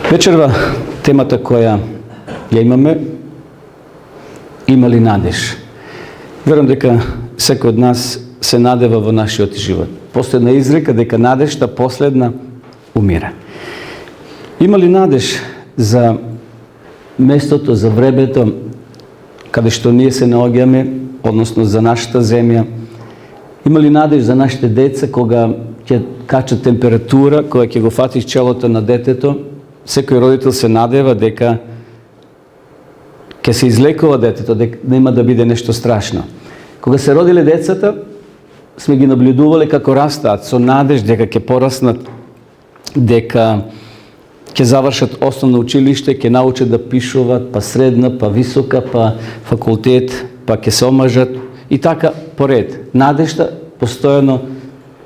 Вечерва темата која ја имаме, има ли надеж? Верувам дека секој од нас се надева во нашиот живот. Постои една изрека дека надежта последна умира. Има ли надеж за местото, за времето каде што ние се наоѓаме, односно за нашата земја? Има ли надеж за нашите деца кога ќе кача температура, која ќе го фати челото на детето? Секој родител се надева дека ќе се излекува детето, дека нема да биде нешто страшно. Кога се родиле децата, сме ги наблюдувале како растаат со надеж дека ќе пораснат, дека ќе завршат основно училиште, ќе научат да пишуваат, па средна, па висока, па факултет, па ќе се омажат и така поред. Надежта постојано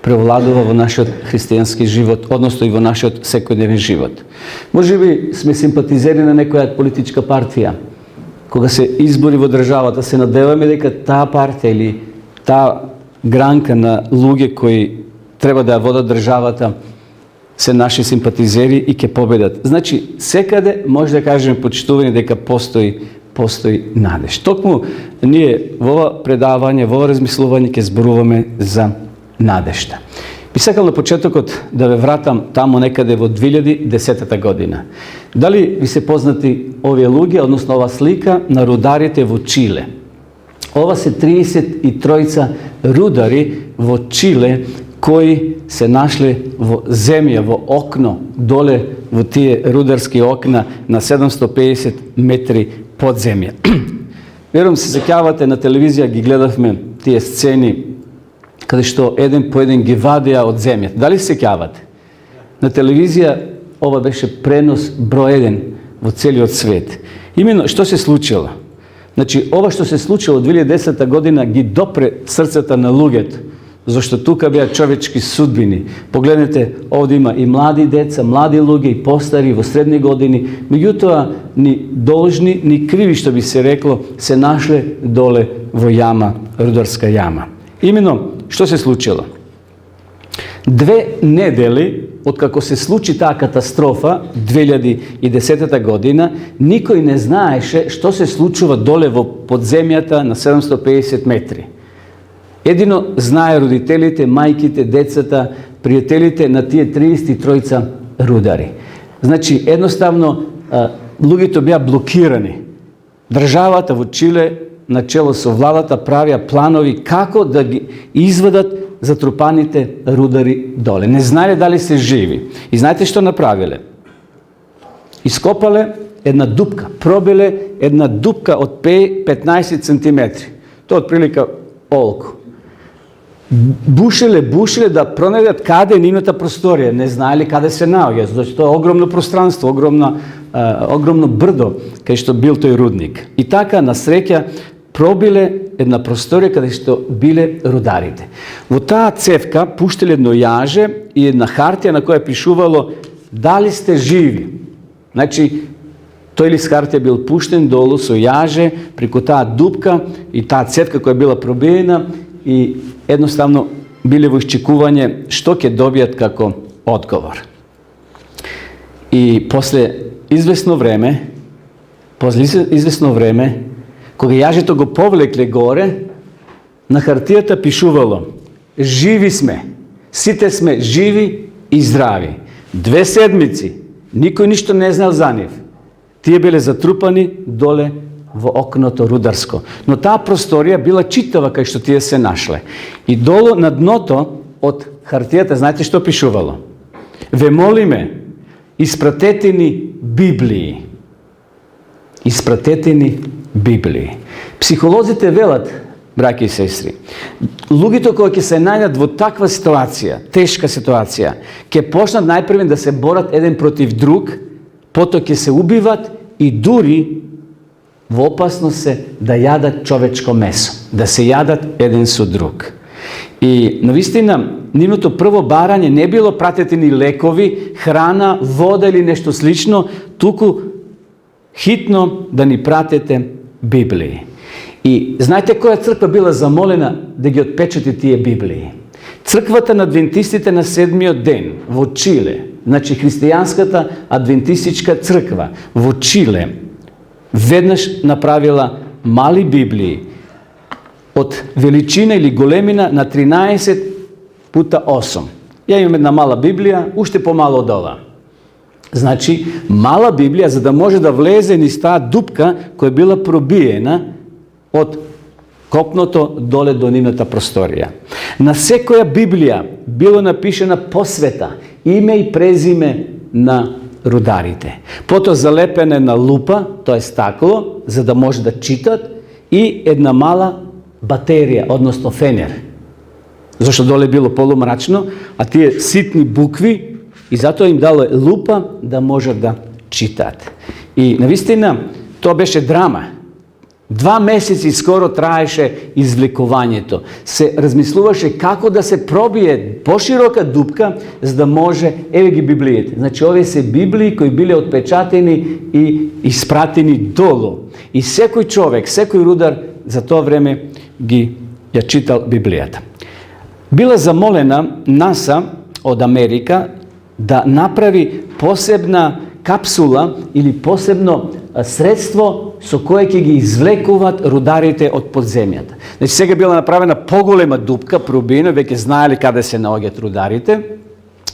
превладува во нашиот христијански живот, односно и во нашиот секојдневен живот. Може би сме симпатизери на некоја политичка партија. Кога се избори во државата, се надеваме дека таа партија или таа гранка на луѓе кои треба да ја водат државата се наши симпатизери и ќе победат. Значи, секаде може да кажеме почитувани дека постои надеж. Токму ние во ова предавање, во ова размислување ќе зборуваме за надежта. Би сакал на почетокот да ве вратам таму некаде во 2010 година. Дали ви се познати овие луѓе, односно ова слика на рударите во Чиле? Ова се 33 рудари во Чиле кои се нашле во земја, во окно, доле во тие рударски окна на 750 метри под земја. Верувам се сеќавате, на телевизија ги гледавме тие сцени каде што еден по еден ги вадеа од земјата. Дали се сеќавате? На телевизија ова беше пренос број 1 во целиот свет. Именно што се случило? Значи, ова што се случило 2010 година ги допре срцата на луѓето, зашто тука беа човечки судбини. Погледнете, овде има и млади деца, млади луѓе, и постари во средни години, меѓутоа ни должни, ни криви, што би се рекло, се нашле доле во јама, рударска јама. Именно, што се случило? 2 недели откако се случи таа катастрофа 2010 година, никој не знаеше што се случува доле во подземјата на 750 метри. Едино знае родителите, мајките, децата, пријателите на тие 33 рудари. Значи, едноставно, луѓето беа блокирани. Државата во Чиле, начело со владата, правија планови како да ги извадат затрупаните рудари доле. Не знаеле дали се живи. И знаете што направиле? Ископале една дупка, пробиле една дупка од 15 сантиметри. Тоа отприлика олко. Бушиле да пронајдат каде е нивната просторија. Не знаеле каде се наоѓа, зашто тоа е огромно пространство, огромно брдо кај што бил тој рудник. И така, на среќа, пробиле една просторија каде што биле рударите. Во таа цевка пуштиле едно јаже и една хартија на која пишувало дали сте живи. Значи, тој лист хартија бил пуштен долу со јаже преку таа дупка и таа цевка која била пробиена и едноставно биле во исчекување што ќе добијат како одговор. И после известно време, кога јажето го повлекле горе, на хартијата пишувало живи сме, сите сме живи и здрави. 2 седмици, никој ништо не знаел за нив. Тие биле затрупани доле во окното рударско. Но таа просторија била читава кај што тие се нашле. И долу на дното од хартијата, знаете што пишувало? Ве молиме, испратете ни Библии. Испратете ни Библии. Психолозите велат, браќи и сестри, луѓето кои ќе се најдат во таква ситуација, тешка ситуација, ќе почнат најпрвен да се борат еден против друг, потоа ќе се убиват и дури во опасност се да јадат човечко месо, да се јадат еден со друг. И навистина, нивното прво барање не било пратете ни лекови, храна, вода или нешто слично, туку хитно да ни пратете Библии. И знаете која црква била замолена да ги отпечати тие Библии? Црквата на адвентистите на 7-миот ден во Чиле. значи християнската адвентистичка црква во Чиле веднаш направила мали Библии од величина или големина на 13 пута 8. Ја имам една мала Библија, уште помало од ова. Значи, мала Библија за да може да влезе низ таа дупка која била пробиена од копното доле до нивната просторија. На секоја Библија било напишена посвета, име и презиме на рударите. Потоа залепена на лупа, тоа е стакло, за да може да читат, и една мала батерија, односно фенер. Зашто доле било полумрачно, а тие ситни букви, и затоа им дало лупа да можат да читаат. И навистина, тоа беше драма. 2 месеци скоро траеше извлекувањето. Се размислуваше како да се пробие поширока дупка, за да може, еве ги Библиите. Значи, овие се Библии кои биле отпечатени и испратени долу. И секој човек, секој рудар за тоа време ја читал Библијата. Била замолена НАСА од Америка да направи посебна капсула или посебно средство со кое ќе ги извлекуваат рударите од подземјата. Значи, сега била направена поголема дупка, пробиена, веќе знаеле каде се наоѓаат рударите,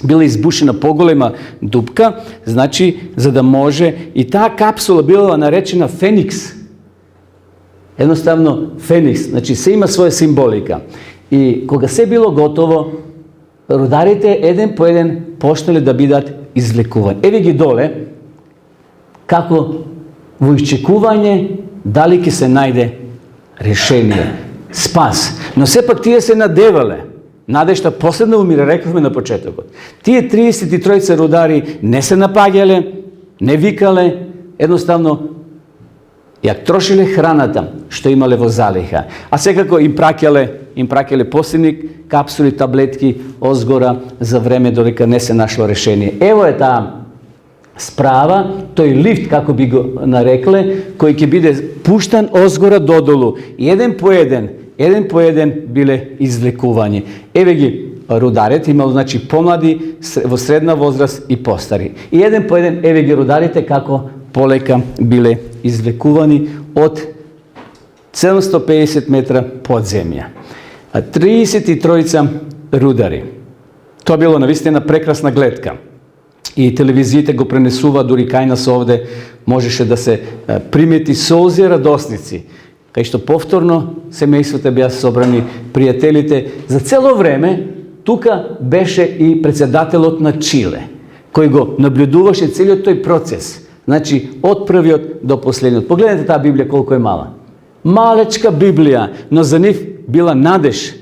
била избушена поголема дупка, значи, за да може, и таа капсула била наречена Феникс. Едноставно, Феникс, значи, се има своја символика. И кога се било готово, рударите еден по еден почнале да бидат извлекувани. Еве ги доле, како во исчекување дали ќе се најде решение, спас. Но сепак тие се надевале. Надежта последно умира, рековме на почетокот. Тие 33 рудари не се напаѓале, не викале, едноставно ја трошиле храната што имале во залиха. А секако им праќале последни капсули, таблетки озгора за време додека не се нашло решение. Ево е таа справа, тој лифт, како би го нарекле, кој ќе биде пуштан озгора додолу. И еден по еден биле извлекување. Еве ги рударите, имало, значи, помлади, во средна возраст и постари. И еден по еден, еве ги рударите, како полека биле извлекувани од 750 метра под земја. 33 рудари. Тоа било навистина прекрасна гледка. И телевизиите го пренесува, дури кај нас овде можеше да се примети солзи радосници, кај што повторно семејствата беа собрани, пријателите. За цело време тука беше и председателот на Чиле, кој го наблюдуваше целиот тој процес. Значи, од првиот до последниот. Погледнете таа Библија колку е мала. Малечка Библија, но за нив била надеж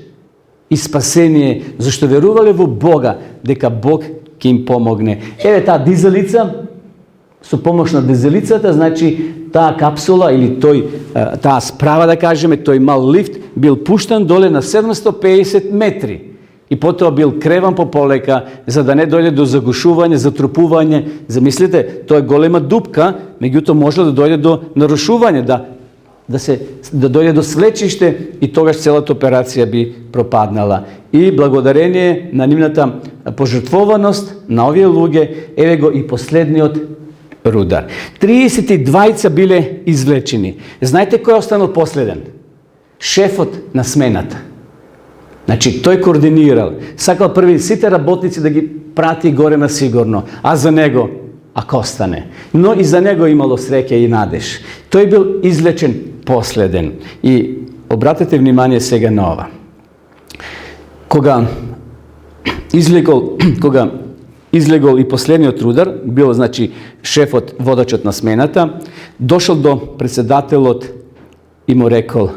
и спасение, зашто верувале во Бога, дека Бог ќе им помогне. Еве таа дизелица, со помош на дизелицата, значи таа капсула или таа справа, да кажеме, тој мал лифт бил пуштан доле на 750 метри. И потоа бил креван по полека, за да не дојде до загушување, затрупување. Замислите, тоа е голема дупка, меѓутоа може да дојде до нарушување, да дојде до свлечиште и тогаш целата операција би пропаднала. И благодарение на нивната пожртвованост на овие луѓе, еве го и последниот рудар. 32 биле извлечени. Знаете кој останал последен? Шефот на смената. Значи, тој координирал. Сакал први сите работници да ги прати горе на сигурно, а за него, ако остане. Но и за него имало среќа и надеж. Тој бил извлечен последен. И обратете внимание сега на ова. Кога излегол и последниот рудар, бил, значи, шефот, водачот на смената, дошол до председателот и му рекол,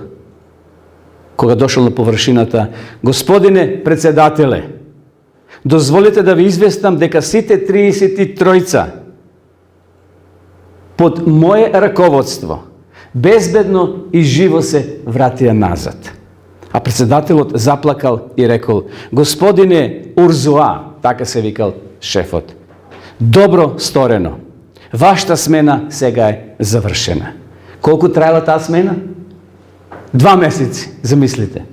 кога дошол на површината: Господине председателе, дозволите да ви известам дека сите 33 под мое раководство безбедно и живо се вратија назад. А председателот заплакал и рекол: Господине Урзуа, така се викал шефот, добро сторено. Вашата смена сега е завршена. Колку траела таа смена? 2 месеци, замислите.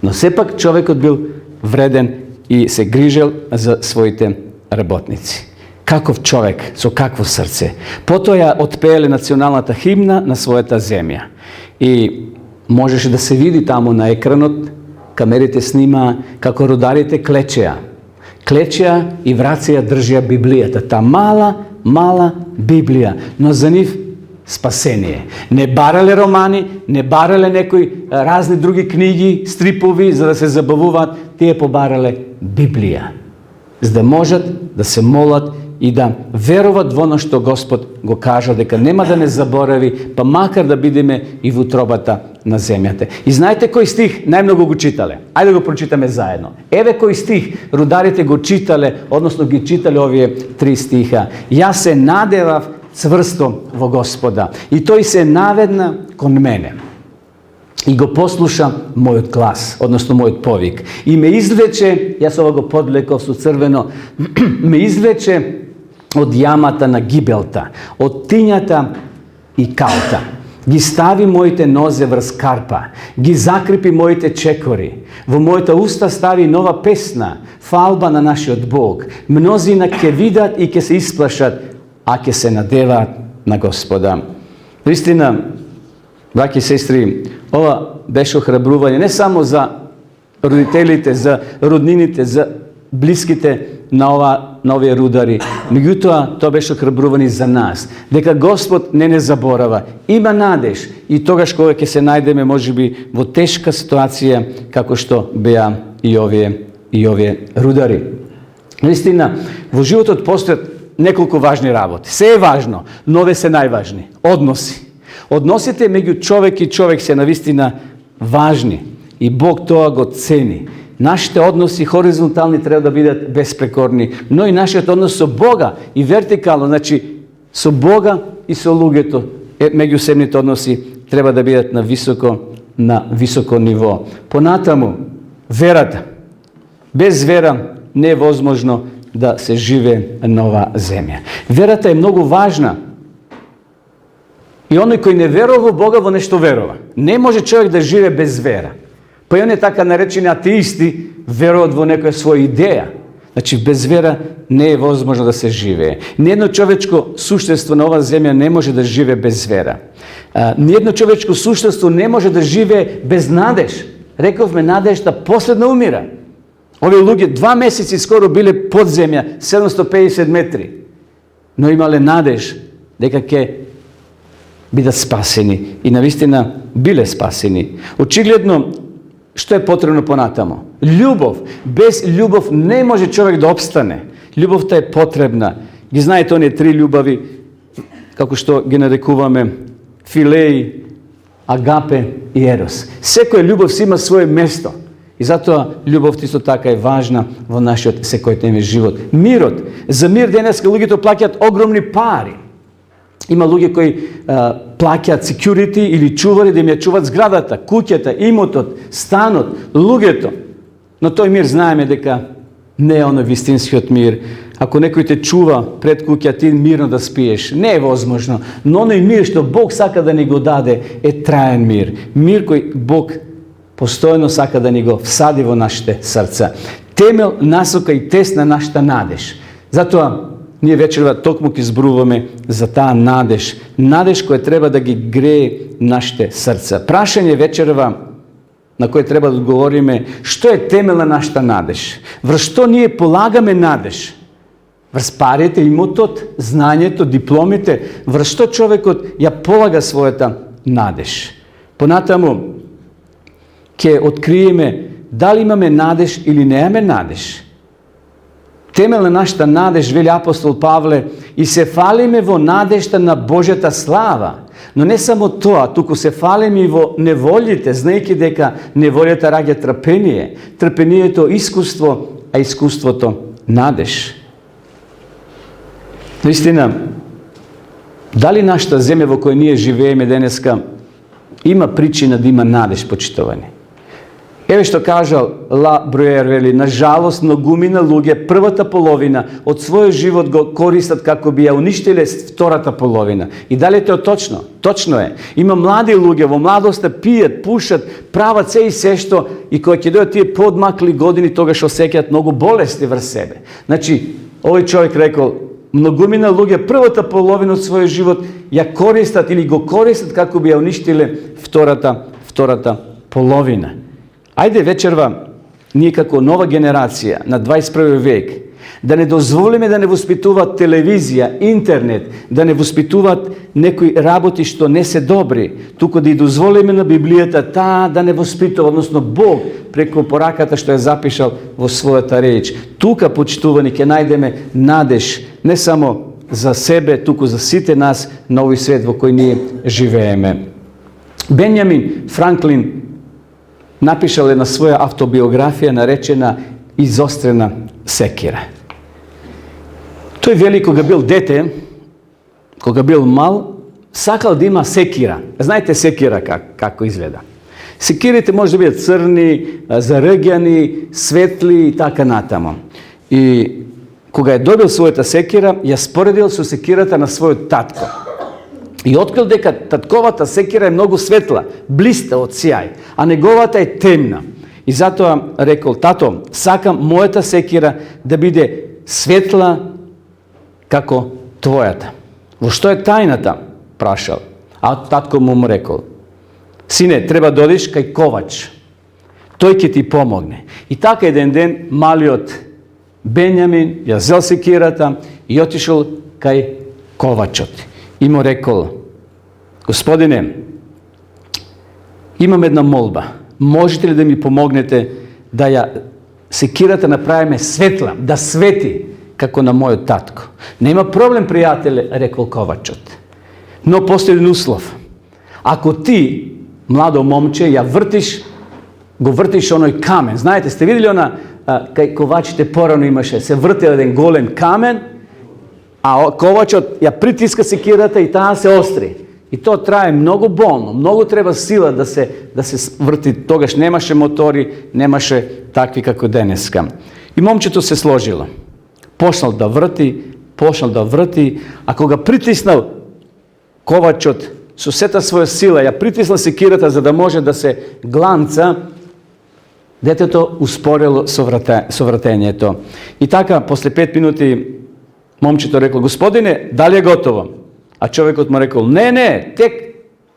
Но сепак човекот бил вреден и се грижел за своите работници. Каков човек, со какво срце. Потоа ја отпееле националната химна на својата земја. И можеше да се види таму на екранот, камерите снима како рударите клечеа. Клечеа и в раце ја држеа Библијата. Та мала Библија, но за нив спасение. Не барале романи, не барале некои разни други книги, стрипови, за да се забавуваат, тие побарале Библија. За да можат да се молат и да веруват во оно што Господ го кажа, дека нема да не заборави, па макар да бидеме и во утробата на земјата. И знаете кој стих најмногу го читале? Ајде да го прочитаме заедно. Еве кој стих рударите го читале, односно ги читале овие 3 стиха. Јас се надевав цврсто во Господа и тој се наведна кон мене и го послуша мојот глас, односно мојот повик. И ме извлече, јас ова го подлеков со црвено, ме извлече од јамата на гибелта, од тињата и калта. Ги стави моите нозе врз карпа, ги закрепи моите чекори. Во моите уста стави нова песна, фалба на нашиот Бог. Мнозина ќе видат и ќе се исплашат, а ќе се надеваат на Господа. Наистина, браќи и сестри, ова беше охрабрување не само за родителите, за роднините, за блиските на овие рудари, меѓутоа тоа беше охрабрување за нас, дека Господ не заборава. Има надеж и тогаш кога ќе се најдеме можеби во тешка ситуација како што беа и овие рудари. Наистина, во животот постојат неколку важни работи. Се е важно, но овие се најважни. Односи. Односите меѓу човек и човек се навистина важни и Бог тоа го цени. Нашите односи хоризонтални треба да бидат безпрекорни, но и нашиот однос со Бога и вертикално, значи со Бога и со луѓето, меѓусебните односи треба да бидат на високо ниво. Понатаму, верата. Без вера не е возможно да се живее на оваа земја. Верата е многу важна. И оној кој не верува во Бога, во нешто верува. Не може човек да живее без вера. Па и оние така наречени атеисти веруваат во некоја своја идеја. Значи, без вера не е возможно да се живее. Ниедно човечко суштество на оваа земја не може да живее без вера. Ниедно човечко суштество не може да живее без надеж. Рековме, надежта последна умира. Овие луѓе 2 месеци скоро биле под земја, 750 метри. Но имале надеж дека ќе бидат спасени. И навистина биле спасени. Очигледно, што е потребно понатамо? Љубов. Без љубов не може човек да обстане. Љубовта е потребна. Ги знаете оние 3 љубави, како што ги нарекуваме филеи, агапе и ерос. Секоја љубов си има своје место. И затоа љубовта исто така е важна во нашиот секојдневен живот. Мирот. За мир денеска луѓето плаќаат огромни пари. Има луѓе кои плаќаат security или чувари да им ја чуват зградата, куќата, имотот, станот, луѓето. Но тој мир знаеме дека не е оној вистинскиот мир. Ако некој те чува пред куќа, ти мирно да спиеш, не е возможно. Но оној мир што Бог сака да ни го даде е траен мир. Мир кој Бог постојано сака да ни го всади во нашите срца. Темел, насока и тест на нашата надеж. Затоа ние вечерва токму ќе зборуваме за таа надеж. Надеж која треба да ги грее нашите срца. Прашање вечерва на кој треба да одговориме, што е темел на нашата надеж? Врз што ние полагаме надеж? Врз парите, имотот, знањето, дипломите, врз што човекот ја полага својата надеж? Понатаму ќе откриеме дали имаме надеж или немаме надеж. Темел на нашата надеж, вели апостол Павле, и се фалиме во надежта на Божјата слава. Но не само тоа, туку се фалиме и во неволите, знаејќи дека неволјата раѓа трпение, трпението искуство, а искуството надеж. Наистина, дали нашата земја во која ние живееме денеска има причина да има надеж, почитувани? Еве што кажал Ла Бруер, вели, на жалост многумина луѓе првата половина од својот живот го користат како би ја уништиле втората половина. И дали тоа точно? Точно е. Има млади луѓе во младоста пијат, пушат, прават се и се што и кога ќе дојдат тие подмакли години, тогаш осеќаат многу болести врз себе. Значи, овој човек рекол, многумина луѓе првата половина од својот живот ја користат или го користат како би ја уништиле втората половина. Ајде вечерва, ние како нова генерација на 21 век, да не дозволиме да не воспитуваат телевизија, интернет, да не воспитуваат некои работи што не се добри, туку да и дозволиме на Библијата таа да не воспитува, односно Бог преку пораката што ја запишал во својата реч. Тука, почитувани, ќе најдеме надеж не само за себе, туку за сите нас на овој свет во кој ние живееме. Бенјамин Франклин напишал една своја автобиографија наречена Изострена секира. Тој вели кога бил дете, кога бил мал, сакал да има секира. Знаете секира како изгледа? Секирите може да бидат црни, заръгјани, светли и така натаму. И кога е добил својата секира, ја споредил со секирата на својот татко. И открил дека татковата секира е многу светла, блиста од сјај, а неговата е темна. И затоа рекол: тато, сакам мојата секира да биде светла како твојата. Во што е тајната? Прашал. А татко му рекол: сине, треба да одиш кај ковач. Тој ќе ти помогне. И така еден ден малиот Бенјамин ја зел секирата и отишол кај ковачот. И му рекол: господине, имам една молба. Можете ли да ми помогнете да ја секирата направиме светла, да свети како на мојот татко? Нема проблем, пријателе, рекол ковачот. Но постои еден услов. Ако ти, младо момче, го вртиш оној камен. Знаете, сте видели кај ковачите порано имаше, се вртел еден голем камен, а ковачот ја притиска секирата и таа се остри. И тоа трае многу болно, многу треба сила да се врти. Тогаш немаше мотори, немаше такви како денеска. И момчето се сложило. Почнал да врти, а кога притиснал ковачот со сета своја сила, ја притиснал секирата за да може да се гланца, детето успорило со вратењето. И така, после 5 минути, момчето рекло: господине, дали е готово? А човекот му рекол: не, тек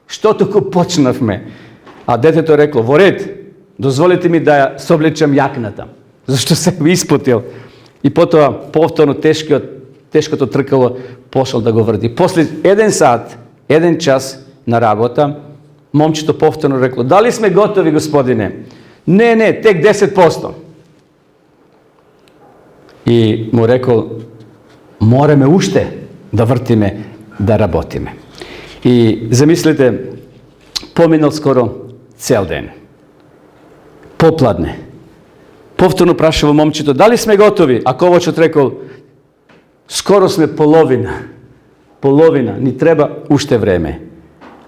што туку почнавме. А детето рекло: во ред, дозволите ми да ја соблечам јакната, зашто се испотил. И потоа повторно тешкото тркало пошол да го врти. После 1 сат, 1 час на работа, момчето повторно рекло: дали сме готови, господине? Не, тек 10%. И му рекол: мораме уште да вртиме, да работиме. И замислите, поминал скоро цел ден. Попладне. Повторно прашува момчето: дали сме готови? А ковачот рекол: скоро сме половина, ни треба уште време.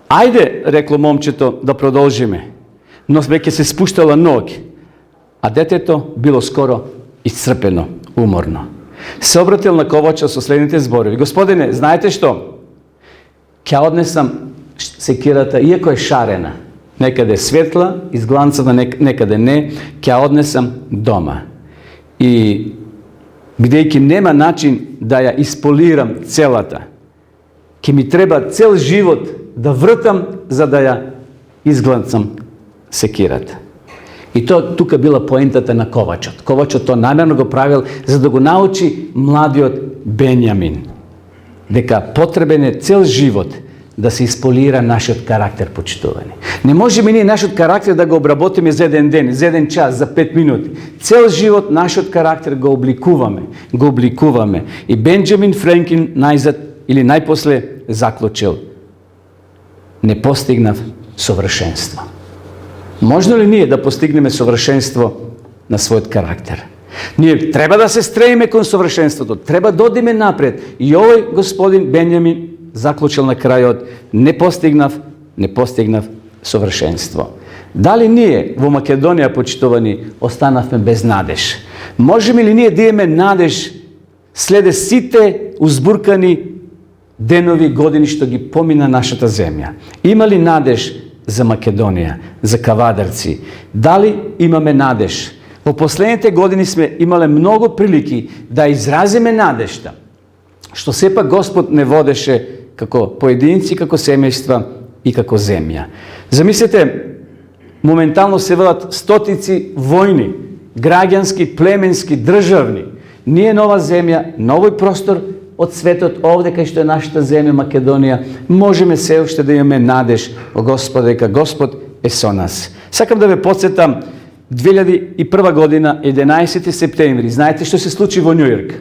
Ајде, рекло момчето, да продолжиме. Но веќе се спуштала ноги, а детето било скоро исцрпено, уморно. Се обратил на ковача со следните зборови: господине, знаете што? Ќе однесам секирата, иако е шарена, некаде светла, изгланцана, некаде не, ќе однесам дома. И бидејќи нема начин да ја исполирам целата, ќе ми треба цел живот да вртам за да ја изгланцам секирата. И тука била поентата на ковачот. Ковачот тоа намерно го правил за да го научи младиот Бенјамин дека потребен е цел живот да се исполира нашиот карактер, почитувани. Не можеме ние нашиот карактер да го обработиме за еден ден, за 1 час, за 5 минути. Цел живот нашиот карактер го обликуваме. И Бенџамин Франклин најзад или најпосле заклучил: не постигнав совршенство. Можно ли ние да постигнеме совршенство на својот карактер? Ние треба да се стремиме кон совршенството, треба да одиме напред. И овој господин Бенјамин заклучил на крајот: не постигнав совршенство. Дали ние во Македонија, почитувани, останавме без надеж? Можеме ли ние да имаме надеж следе сите узбуркани денови, години што ги помина нашата земја? Има ли надеж за Македонија, за кавадарци? Дали имаме надеж? Во последните години сме имале многу прилики да изразиме надежта. što сепак Господ не водеше како поединци, како семејства и како земја. Замислете, моментално се водат стотици војни, граѓански, племенски, државни. Ние нова земја, новој простор од светот, овде кај што е нашата земја Македонија, можеме се уште да имаме надеж во Господ, дека Господ е со нас. Сакам да ве потсетам 2001 година, 11 септември. Знаете што се случи во Њујорк?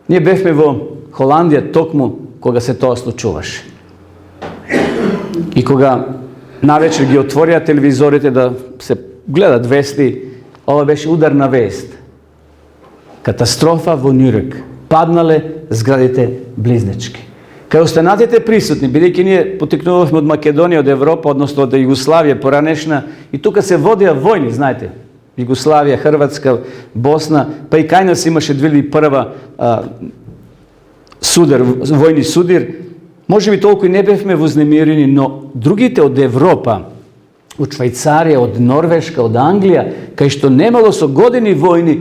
Ние бевме во Холандија токму кога се тоа случуваше. И кога навечер ги отворија телевизорите да се гледат вести, ова беше ударна вест. Катастрофа во Њујорк. Паднале зградите близнечки. Кај останатите присутни, бидејќи ние потекнувавме од Македонија, од Европа, односно од Југославија поранешна, и тука се водеа војни, знаете, Југославија, Хрватска, Босна, па и кај нас имаше 2001 војни судир. Може би толку и не бевме вознемирени, но другите од Европа, од Швајцарија, од Норвешка, од Англија, кај што немало со години војни,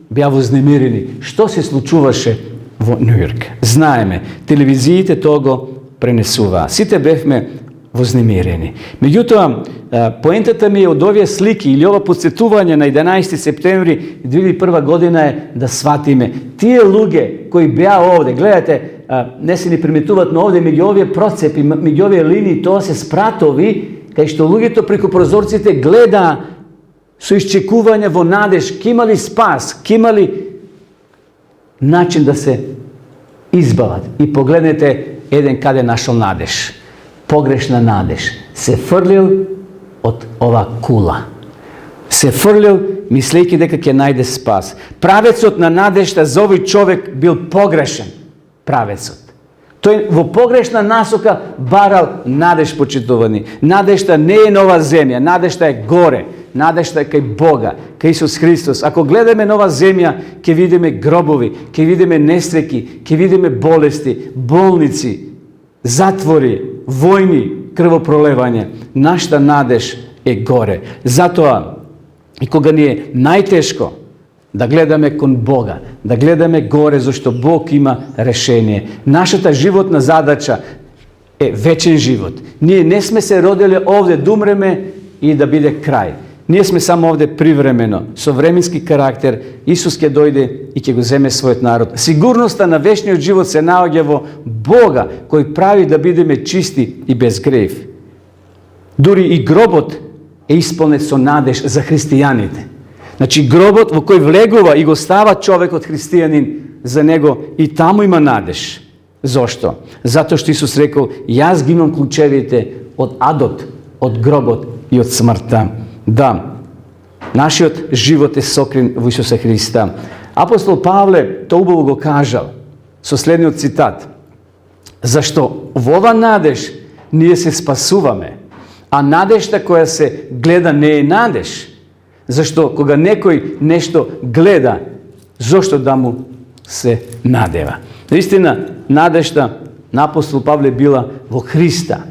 беа вознемирени. Што се случуваше во Њујорк? Знаеме, телевизиите тоа го пренесуваа. Сите бевме вознемирени. Меѓутоа, поентата ми е од овие слики или ова подсетување на 11 септември 2001 година е да сватиме тие луѓе кои беа овде, гледате, не се ни приметуваат, но овде меѓу овие процепи, меѓу овие линии, тоа се спратови, кај што луѓето преку прозорците гледа со исчекување во надеж, ке има ли спас, ке има ли начин да се избават. И погледнете еден каде нашол надеж. Погрешна надеж. Се фрлил од ова кула. Се фрлил мислејќи дека ќе најде спас. Правецот на надежта за овој човек бил погрешен. Правецот. Тој во погрешна насока барал надеж, почитувани. Надежта не е нова земја, надежта е горе. Надежта е кај Бога, кај Исус Христос. Ако гледаме нова земја, ќе видиме гробови, ќе видиме несреќи, ќе видиме болести, болници, затвори, војни, крвопролевање. Нашата надеж е горе. Затоа, и кога ни е најтешко, да гледаме кон Бога, да гледаме горе, зашто Бог има решение. Нашата животна задача е вечен живот. Ние не сме се родили овде да умреме и да биде крај. Ние сме само овде привремено, со временски карактер. Исус ќе дојде и ќе го земе својот народ. Сигурноста на вечниот живот се наоѓа во Бога, кој прави да бидеме чисти и без грев. Дури и гробот е исполнет со надеж за христијаните. Значи гробот во кој влегува и го става човекот христијанин, за него и таму има надеж. Зошто? Затоа што Исус рекол, јас ги имам клучевите од адот, од гробот и од смртта. Да, нашиот живот е сокрен во Исуса Христа. Апостол Павле тоа убаво го кажал со следниот цитат. Зашто во ова надеж ние се спасуваме, а надежта која се гледа не е надеж. Зашто кога некој нешто гледа, зошто да му се надева? Наистина, надежта на апостол Павле била во Христа.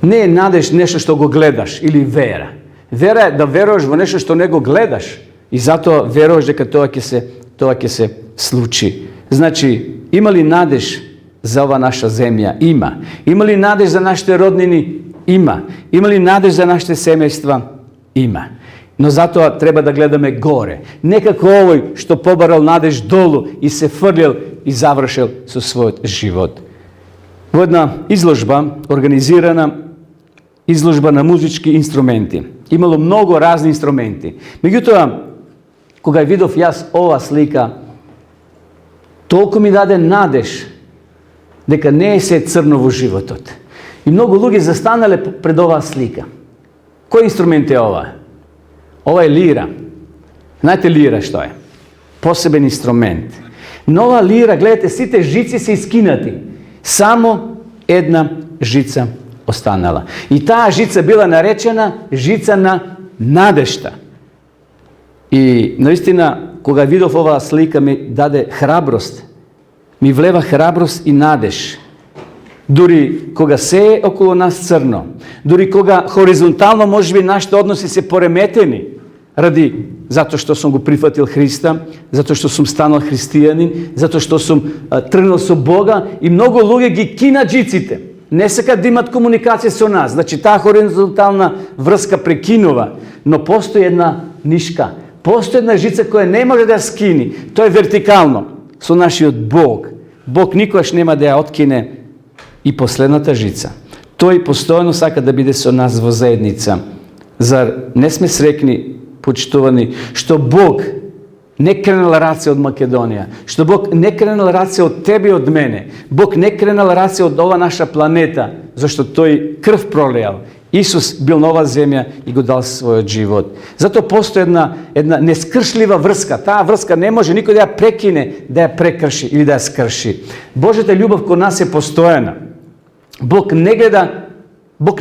Не е надеж нешто што го гледаш или вера. Вера е да веруваш во нешто што не го гледаш и затоа веруваш дека тоа ќе се случи. Значи, има ли надеж за ова наша земја? Има. Има ли надеж за нашите роднини? Има. Има ли надеж за нашите семејства? Има. Но затоа треба да гледаме горе. Не како овој што побарал надеж долу и се фрлил и завршил со својот живот. Во една изложба, организирана изложба на музички инструменти. Имало многу разни инструменти. Меѓутоа, кога видов јас ова слика, толку ми даде надеж дека не е се црно во животот. И многу луѓе застанале пред оваа слика. Кој инструмент е ова? Ова е лира. Знаете лира што е? Посебен инструмент. Но ова лира, гледате, сите жици се искинати. Само една жица останала. И таа жица била наречена жица на надежта. И наистина, кога видов оваа слика, ми даде храброст. Ми влева храброст и надеж. Дури кога се е околу нас црно, дури кога хоризонтално можеби нашите односи се пореметени, zato što sam go prihvatil Hrista, zato što sam stanal hristijanin, zato što sam trgnul sa Boga i mnogo ljudi ги кина джиците. Не сакат да имат комуникација со нас. Значи, таа хоризонтална врска прекинува, но постои една нишка, постои една жица која не може да ја скини. Тоа е вертикално со нашиот Бог. Бог никогаш нема да ја откине и последната жица. Тој постојано сака да биде со нас во заедница. Зар не сме срекни, почитувани, што Бог не кренал раце од Македонија, што Бог не кренал раце од тебе и од мене, Бог не кренал раце од ова наша планета, зашто Тој крв пролеал. Исус бил на ова земја и го дал својот живот. Зато постои една нескршлива врска. Таа врска не може никој да ја прекине, да ја прекрши или да ја скрши. Божјата љубов кон нас е постојана. Бог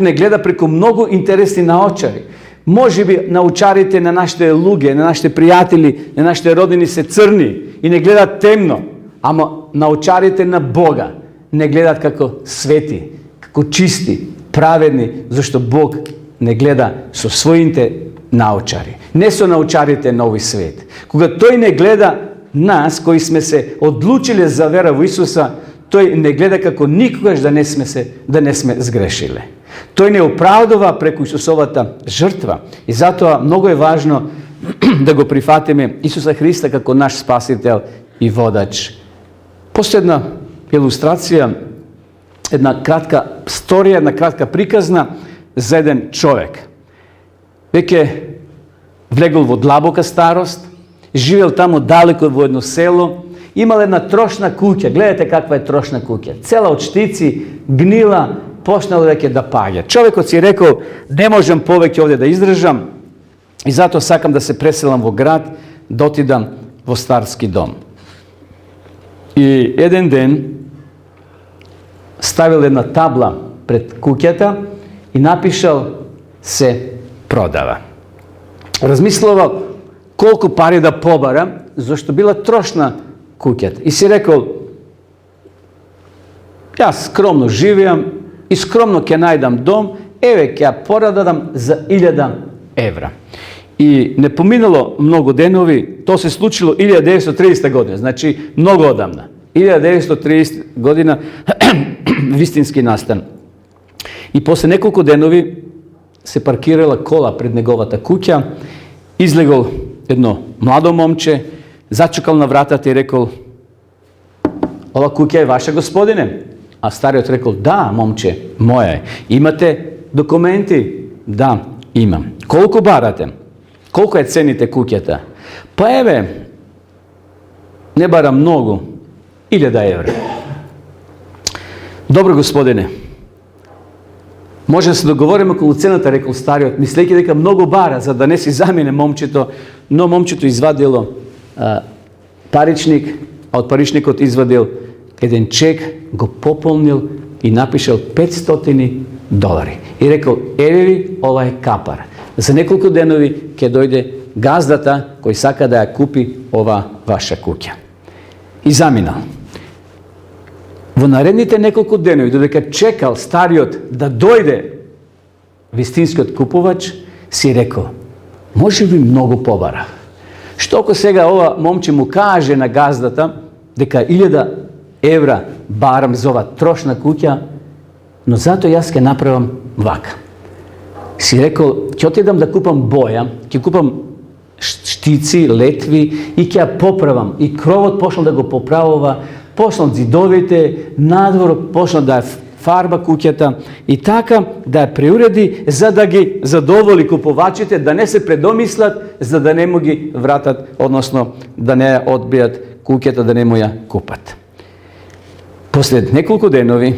не гледа преку многу интересни наочари. Може би научарите на нашите луѓе, на нашите пријатели, на нашите роднини се црни и не гледат темно, ама научарите на Бога не гледат како свети, како чисти, праведни, зашто Бог не гледа со своите научари, не со научарите на овој свет. Кога Тој не гледа нас, кои сме се одлучиле за вера во Исуса, Тој не гледа како никогаш да не сме сгрешиле. Тој не оправдува преку Исусовата жртва. И затоа многу е важно да го прифатиме Исуса Христа како наш спасител и водач. Постои една илустрација, една кратка сторија, една кратка приказна за еден човек. Веќе влегол во длабока старост, живел тамо далеко во едно село, имал една трошна куќа. Гледате каква е трошна куќа. Цела од штици, гнила, почнало веќе да паѓа. Човекот си рекол, не можам повеќе овде да издржам и затоа сакам да се преселам во град, да отидам во старски дом. И еден ден ставил една табла пред куќата и напишал се продава. Размислувал колку пари да побара, зашто била трошна куќата. И си рекол, јас скромно живеам и скромно ќе најдам дом, еве ќе ја продадам за 1000 евра. И не поминало многу денови, то се случило 1930 година, значи многу одамна. 1930 година вистински настан. И после неколку денови се паркирала кола пред неговата куќа, излегол едно младо момче, зачекал на вратата и рекол, ова куќа е ваша, господине? А стариот рекол, да, момче, моја е. Имате документи? Да, имам. Колку барате? Колку е цените куќата? Па еве, не барам многу, 1000 евра. Добро, господине, може да се договориме околу цената, рекол стариот, мислејќи дека многу бара, за да не си замине момчето, но момчето извадило паричник, а од паричникот извадил еден чек, го пополнил и напишал $500. И рекол, еве ви, ова е капар. За неколку денови ќе дојде газдата кој сака да ја купи ова ваша куќа. И заминал. Во наредните неколку денови, додека чекал стариот да дојде вистинскиот купувач, си рекол, може би многу побара. Што ако сега ова момче му каже на газдата дека 1000 евра барам за ова трошна куќа, но зато јас ќе направам вака. Си рекол, ќе отидам да купам боја, ќе купам штици, летви и ќе ја поправам. И кровот почнал да го поправува, почнал зидовите, надвор почнал да ја фарба куќата и така да ја преуреди за да ги задоволи купувачите, да не се предомислат, за да не му ги вратат, односно да не ја одбијат куќата, да не му ја купат. Послед неколку денови,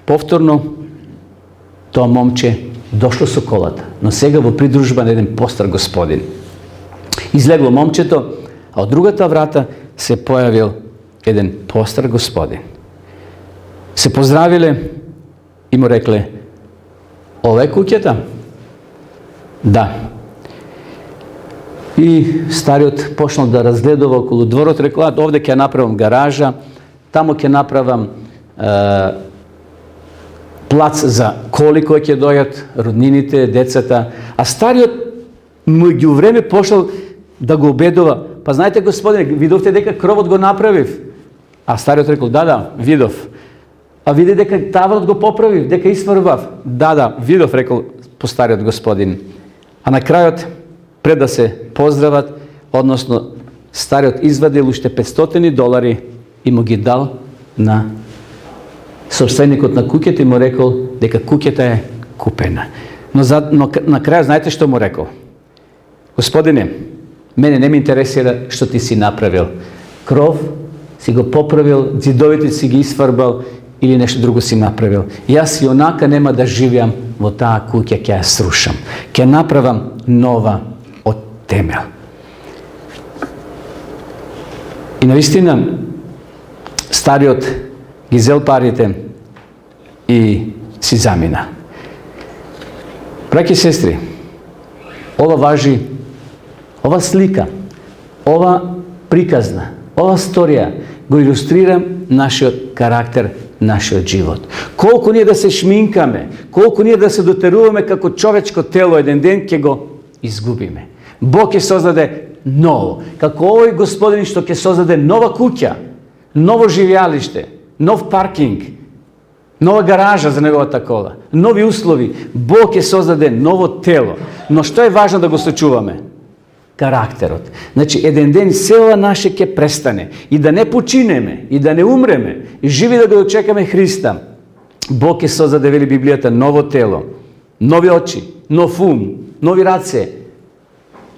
повторно, тоа момче дошло со колата, но сега во придружба на еден постар господин. Излегло момчето, а од другата врата се појавил еден постар господин. Се поздравиле и му рекле, ова е куќата? Да. И стариот почнал да разгледува околу дворот, рекол, овде ќе направам гаража, тамо ќе направам плац за коли кои ќе дојат, роднините, децата. А стариот меѓувреме пошел да го обедува. Па знаете, Господине, видовте дека кровот го направив? А стариот рекол, да, видов. А види дека таврот го поправив, дека изфрбав. Да, видов, рекол по стариот Господин. А на крајот, пред да се поздрават, односно стариот извадил уште $500 и му ги дал на собственикот на куќата и му рекол дека куќата е купена. Но на крај знаете што му рекол? Господине, мене не ме интересира што ти си направил. Кров си го поправил, зидовите си ги изфарбал или нешто друго си направил. Јас и онака нема да живеам во таа куќа, ќе ја срушам. Ќе направам нова од темел. И навистина, стариот ги зел парите и си замина. Браќи и сестри, ова важи, ова слика, ова приказна, ова сторија го илустрира нашиот карактер, нашиот живот. Колку ние да се шминкаме, колку ние да се дотеруваме како човечко тело, еден ден ќе го изгубиме. Бог ќе создаде ново. Како овој Господин што ќе создаде нова куќа, ново живеалиште, нов паркинг, нова гаража за неговата кола, нови услови. Бог ќе создаде ново тело. Но што е важно да го сочуваме? Карактерот. Значи, еден ден се ова наше ќе престане. И да не починеме, и да не умреме, и живи да го дочекаме Христа. Бог ќе создаде, вели Библијата, ново тело, нови очи, нов ум, нови раце.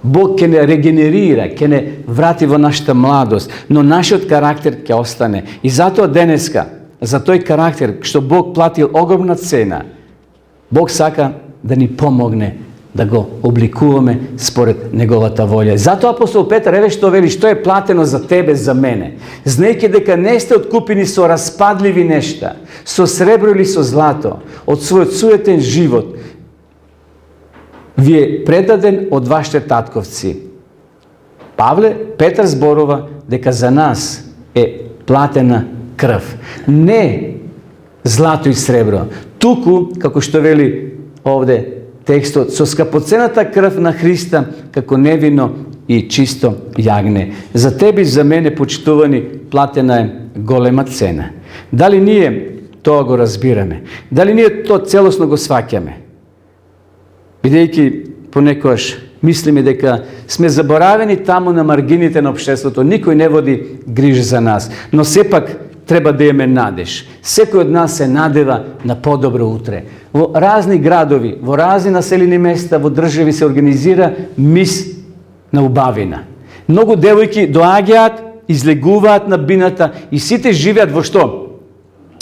Бог ќе не регенерира, ќе не врати во нашата младост, но нашиот карактер ќе остане. И затоа денеска, за тој карактер, што Бог платил огромна цена, Бог сака да ни помогне да го обликуваме според неговата волја. Затоа апостол Петар, еве што вели, што е платено за тебе, за мене. Знаејќи дека не сте откупени со распадливи нешта, со сребро или со злато, од својот суетен живот, ви е предаден од вашите татковци. Петар зборува дека за нас е платена крв. Не злато и сребро, туку, како што вели овде текстот, со скапоцената крв на Христа, како невино и чисто јагне. За тебе и за мене, почитувани, платена е голема цена. Дали ние тоа го разбираме? Дали ние тоа целосно го сваќаме? Бидејќи понекогаш мислиме дека сме заборавени таму на маргините на општеството, никој не води грижа за нас, но сепак треба да имаме надеж. Секој од нас се надева на подобро утре. Во разни градови, во разни населени места, во држави се организира мис на убавина. Многу девојки доаѓаат, излегуваат на бината и сите живеат во што?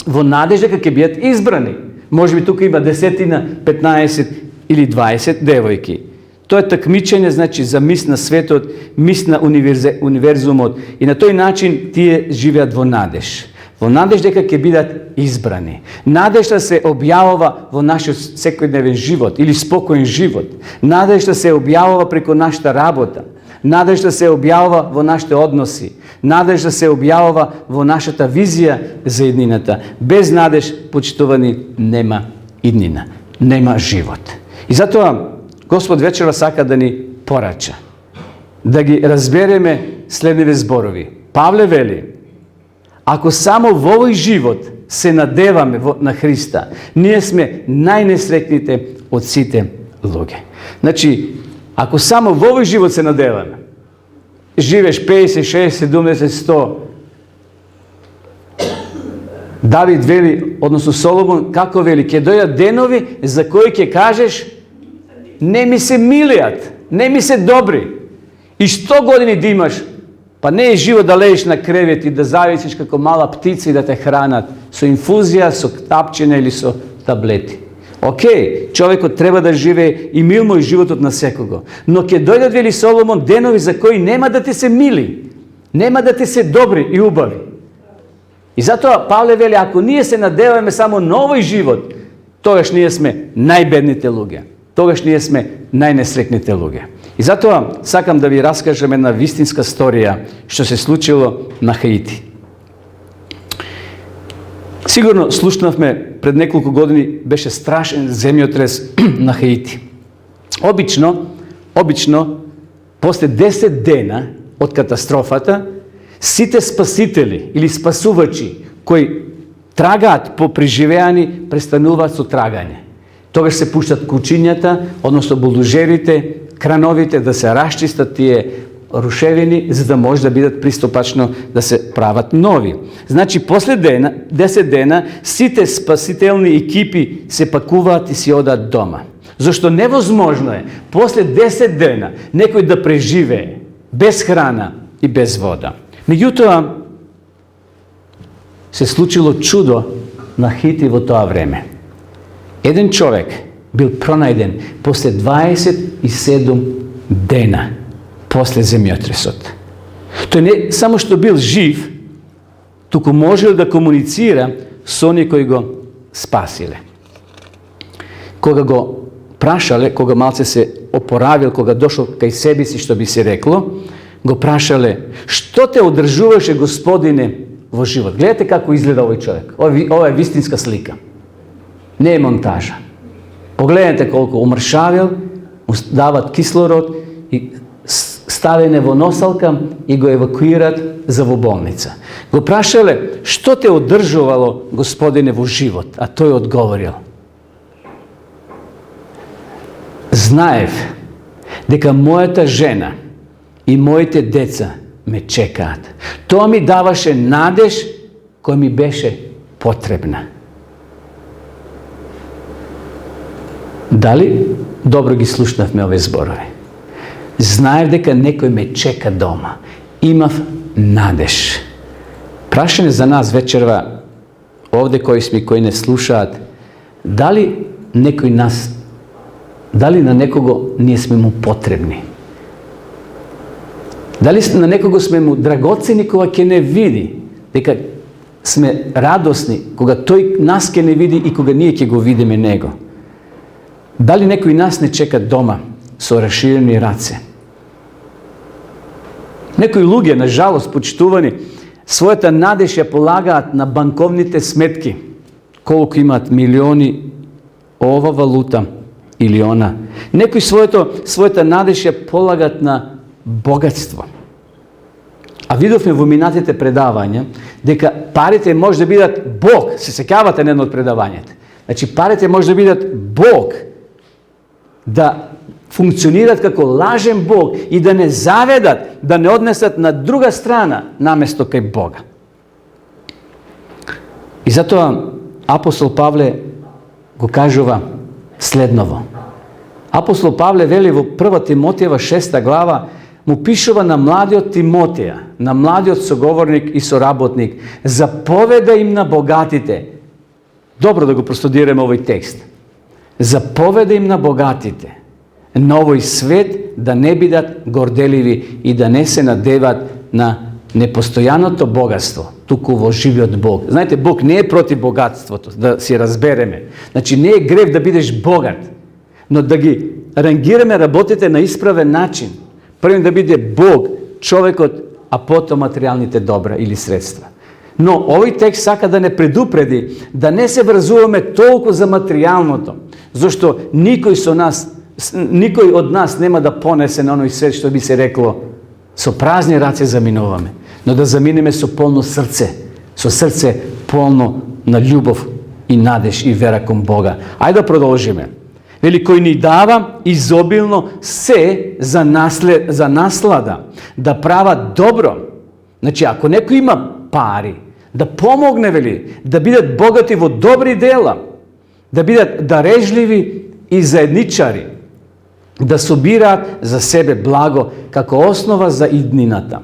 Во надеж дека ќе бидат избрани. Може би тука има 10, 15 или 20 девојки. Тоа е такмичење, значи, за мис на светот, мис на универзумот. И на тој начин тие живеат во надеж. Во надеж дека ќе бидат избрани. Надежта се објавува во нашиот секојдневен живот или спокоен живот. Надежта се објавува преку нашата работа. Надежта се објавува во нашите односи. Надежта се објавува во нашата визија за иднината. Без надеж, почитувани, нема иднина, нема живот. И затоа Господ вечера сака да ни порача, да ги разбереме следниве зборови. Павле вели, ако само во овој живот се надеваме на Христа, ние сме најнесрекните од сите луѓе. Значи, ако само во овој живот се надеваме, живееш 50, 60, 70, 100, Давид вели, односно Соломон, како вели, ќе дојдат денови за кои ќе кажеш, не ми се милијат, не ми се добри. И 100 години да имаш, па не е живо да лежиш на кревет и да зависиш како мала птица и да те хранат со инфузија, со тапчине или со таблети. Океј, човекот треба да живее и милмо и животот на секого. Но ќе дојдат, вели Соломон, денови за кои нема да ти се мили, нема да ти се добри и убави. И затоа Павле вели, ако ние се надеваме само на овој живот, тогаш ние сме најбедните луѓе. Тогаш ние сме најнесрекните луѓе. И затоа сакам да ви раскажам една вистинска сторија што се случило на Хаити. Сигурно слушнавме пред неколку години, беше страшен земјотрес на Хаити. Обично, обично, после 10 дена од катастрофата, сите спасители или спасувачи кои трагаат по преживеани, престануваат со трагање. Тогаш се пуштат кучињата, односно булдожерите, крановите да се расчистат тие рушевини, за да може да бидат пристапачно да се прават нови. Значи, после 10 дена, сите спасителни екипи се пакуваат и си одат дома. Зашто невозможно е, после 10 дена, некој да преживее без храна и без вода. Меѓутоа, се случило чудо на Хити во тоа време. Еден човек бил пронајден после 27 дена после земјотресот. Тој не само што бил жив, туку можел да комуницира со оние кои го спасиле. Кога го прашале, кога малце се опоравил, кога дошол кај себе си, што би се рекло, го прашале: што те одржуваше, Господине, во живот? Гледате како изгледа овој човек. Ова е вистинска слика. Не е монтажа. Погледнете колку умршавил, му дават кислород и ставене во носалка и го евакуират за во болница. Го прашале: што те одржувало, Господине, во живот? А тој одговорил: знаев дека мојата жена и моите деца ме чекаат. Тоа ми даваше надеж која ми беше потребна. Дали добро ги слушнавме овие зборови? Знаев дека некој ме чека дома. Имав надеж. Прашање за нас вечерва, овде кои сме, кои не слушаат, дали на некого ние сме му потребни? Дали на некого сме му драгоцени кога ќе не види? Дека сме радосни кога тој нас ќе не види и кога ние ќе го видиме него? Дали некој нас не чека дома со расширени раце? Некои луѓе, на жалост, почитувани, својата надеж ја полагаат на банковните сметки, колку имаат милиони ова валута или она. Некои својата надеж ја полагаат на богатство. А видовме во минатите предавања дека парите може да бидат Бог. Се сеќавате на едно од предавањата. Значи, парите може да бидат Бог, да функционират како лажен Бог и да не заведат, да не однесат на друга страна наместо кај Бога. И затоа апостол Павле го кажува следново. Апостол Павле вели во 1 Тимотиева 6 глава, му пишува на младиот Тимотеја, на младиот соговорник и соработник: заповеда им на богатите. Добро да го простудираме овој текст. Заповеда им на богатите на овој свет да не бидат горделиви и да не се надеват на непостојаното богатство, туку во живиот Бог. Знаете, Бог не е против богатството, да си разбереме. Значи, не е грев да бидеш богат, но да ги рангираме работите на исправен начин. Првим да биде Бог, човекот, а потом материјалните добра или средства. Но овој текст сака да не предупреди, да не се врзуваме толку за материјалното, зашто никој од нас нема да понесе на оној свет, што би се рекло, со празни раце заминуваме, но да заминеме со полно срце, со срце полно на љубов и надеж и вера кон Бога. Ајде да продолжиме. Вели, кој ни дава изобилно се за наслада, да прават добро. Значи, ако некој има пари, да помогне, вели, да бидат богати во добри дела, да бидат дарежливи и заедничари, да собираат за себе благо како основа за иднината,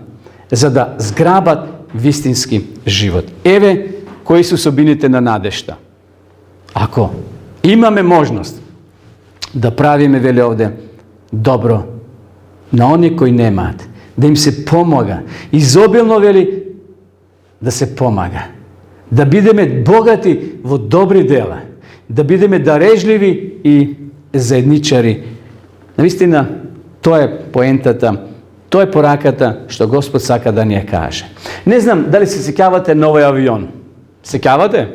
за да зграбат вистински живот. Еве кои се особините на надежта. Ако имаме можност да правиме, вели овде, добро на оние кои немаат, да им се помага, изобилно, вели, да се помага, да бидеме богати во добри дела, да бидеме дарежливи и заедничари. Навистина, тоа е поентата, тоа е пораката што Господ сака да ни ја каже. Не знам дали се сеќавате на овој авион. Сеќавате?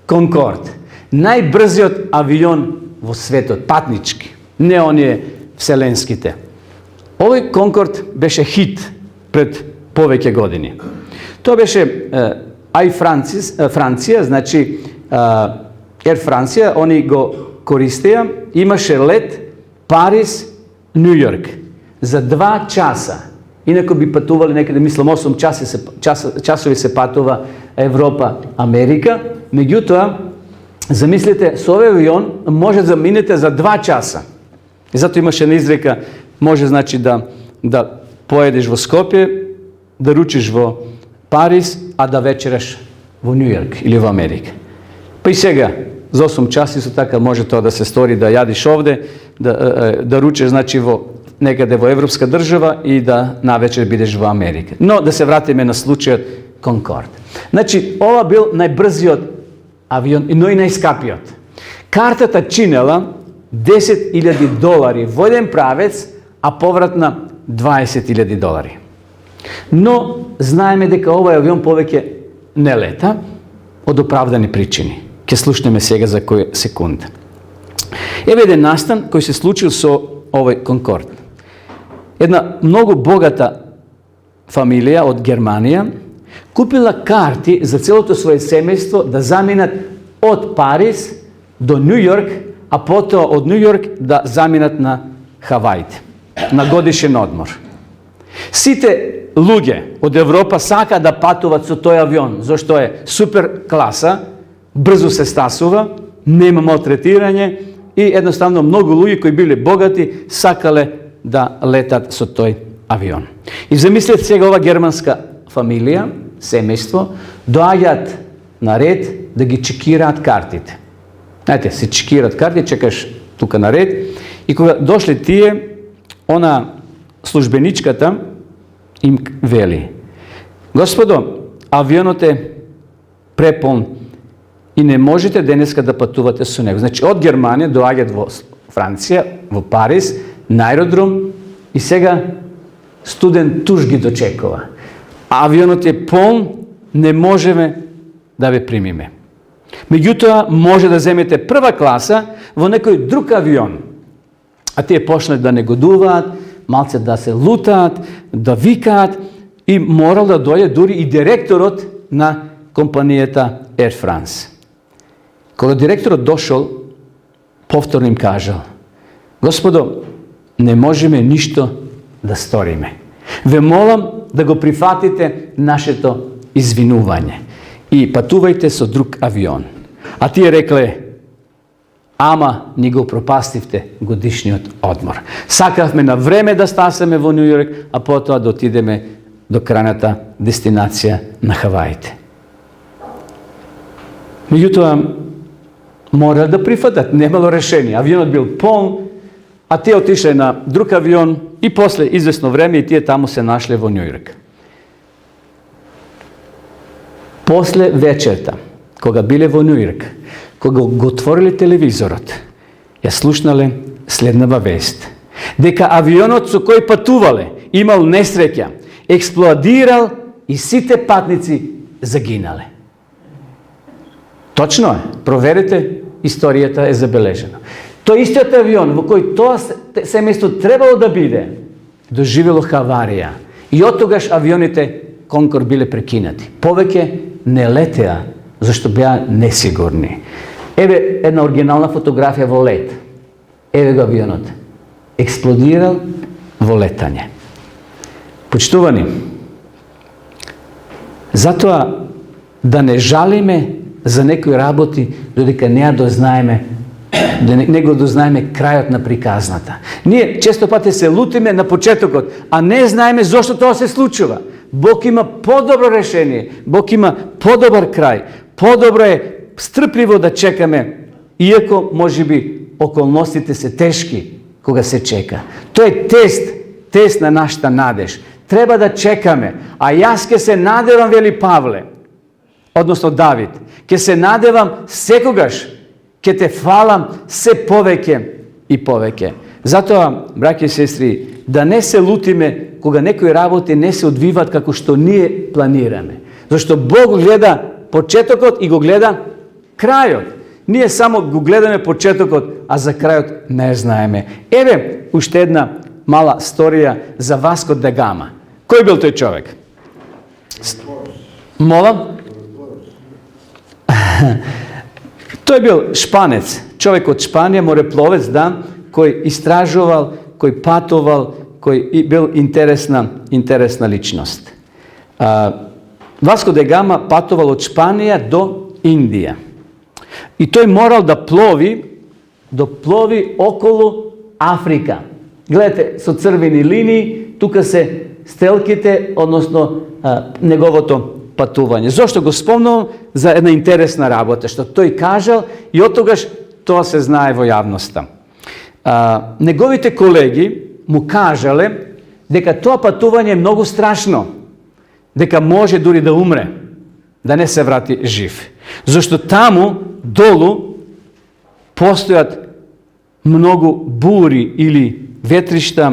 Конкорд. Најбрзиот авион во светот, патнички. Не оние вселенските. Овој Конкорд беше хит пред повеќе години. Тоа беше Франција, значи Ер Франција, они го користеа, имаше лет Париз, Нью Йорк за 2 часа. Инако би патували некаде, мислам, 8 часови се патува Европа, Америка. Меѓутоа, замислите, со овој авион може да минете за 2 часа. И зато имаше една изрека, може значи да поедеш во Скопје, да ручиш во Париз, а да вечераш во Нью Йорк или во Америка. Па и сега, за 8 часа со така може тоа да се стори, да јадиш овде, да ручеш значи некаде во европска држава и да навечер бидеш во Америка. Но да се вратиме на случајот Конкорд. Значи, ова бил најбрзиот авион, но и најскапиот. Картата чинела $10,000 во еден правец, а повратна $20,000. Но знаеме дека овој авион повеќе не лета од оправдани причини. Ке слушнеме сега за кој секунда. Еве еден настан кој се случил со овој Конкорд. Една многу богата фамилија од Германија купила карти за целото своје семејство да заминат од Париз до Нью Йорк, а потоа од Нью Йорк да заминат на Хаваите, на годишен одмор. Сите луѓе од Европа сака да патуват со тој авион, зашто е супер класа, брзо се стасува, нема малтретирање и едноставно многу луѓе кои биле богати сакале да летат со тој авион. И замислете сега ова германска фамилија, семејство, доаѓаат на ред да ги чекираат картите. Знаете, се чекираат карти, чекаш тука на ред и кога дошле тие, она службеничката им вели: Господо, авионот е преполн и не можете денеска да патувате со него. Значи, од Германија доаѓаат во Франција, во Париз, на аеродром и сега студен туш ги дочекува. Авионот е полн, не можеме да ве примиме. Меѓутоа, може да земете прва класа во некој друг авион. А тие почнат да негодуваат, малце да се лутаат, да викаат и морал да дојде дури и директорот на компанијата Air France. Кога директорот дошол, повторно им кажал: Господо, не можеме ништо да сториме. Ве молам да го прифатите нашето извинување и патувајте со друг авион. А тие рекле: ама ни го пропастивте годишниот одмор. Сакавме на време да стасаме во Нью Йорк, а потоа да отидеме до крајната дестинација на Хаваите. Меѓутоа, мора да прифатат, немало решение. Авионот бил полн, а тие отишле на друг авион и после известно време и тие таму се нашле во Нью Йорк. После вечерта, кога биле во Нью Йорк, кога го отвориле телевизорот, ја слушнале следнава вест: дека авионот со кој патувале имал несреќа, експлодирал и сите патници загинале. Точно е, проверете, историјата е забележена. Тој истиот авион во кој тоа семејство требало да биде, доживело хаварија и оттогаш авионите Конкорд биле прекинати. Повеќе не летеа, зашто беа несигурни. Еве една оригинална фотографија во лет. Еве го авионот. Експлодирал во летање. Почитувани, затоа да не жалиме за некои работи, додека не дознаеме, не го дознаеме крајот на приказната. Ние често пати се лутиме на почетокот, а не знаеме зошто тоа се случува. Бог има подобро решение, Бог има подобар крај. Подобро е стрпливо да чекаме, иако можеби околностите се тешки кога се чека. Тоа е тест на нашата надеж. Треба да чекаме, а јас ке се надевам, вели Павле, односно Давид, ке се надевам секогаш, ке те фалам се повеќе и повеќе. Затоа, браќи и сестри, да не се лутиме кога некои работи не се одвиваат како што ние планираме. Зашто Бог гледа почетокот и го гледа крајот. Ние само го гледаме почетокот, а за крајот не знаеме. Еве уште една мала сторија за Васко да Гама. Кој бил тој човек? Молам? Тој бил шпанец, човек од Шпанија, морепловец, да, кој истражувал, кој патувал, кој бил интересна личност. Васко да Гама патувал од Шпанија до Индија. И тој морал да плови околу Африка. Гледате, со црвени линии, тука се стелките, односно неговото патување. Зошто го спомнувам? За една интересна работа, што тој кажал и оттогаш тоа се знае во јавноста. Неговите колеги му кажале дека тоа патување е многу страшно, дека може дури да умре, да не се врати жив. Зашто таму, долу, постојат многу бури или ветришта,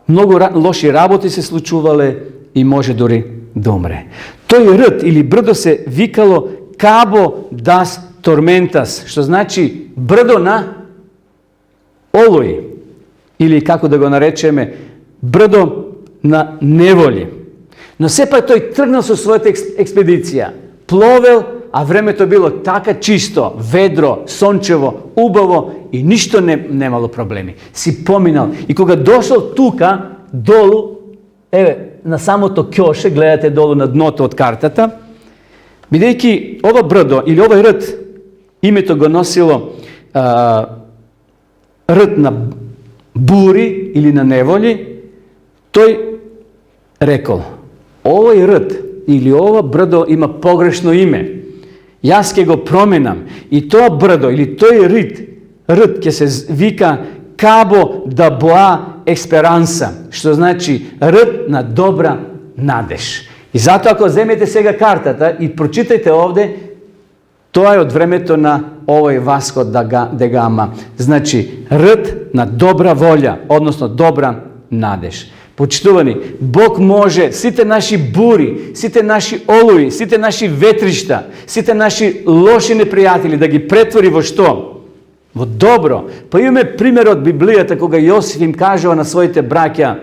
многу лоши работи се случувале и може дури да умре. Тој рд или брдо се викало Cabo das Tormentas, што значи брдо на олои, или како да го наречеме, брдо на неволи. Но сепак тој тргнал со својата експедиција, пловел, а времето било така чисто, ведро, сончево, убаво и ништо немало проблеми. Си поминал. И кога дошол тука, долу, еве, на самото кјоше, гледате долу на дното од картата, бидејќи ова брдо или овој рд, името го носило рд на бури или на неволи, тој рекол, овој рд или ова брдо има погрешно име. Јас ќе го променам и тоа брдо или тој рд ќе се вика Cabo da Boa Esperança, што значи рд на добра надеж. И затоа ако земете сега картата и прочитајте овде, тоа е од времето на овој Васко да Гама. Значи рд на добра волја, односно добра надеж. Почитувани, Бог може сите наши бури, сите наши олуи, сите наши ветришта, сите наши лоши непријатели да ги претвори во што? Во добро. Па имаме пример од Библијата кога Јосиф им кажува на своите браќа,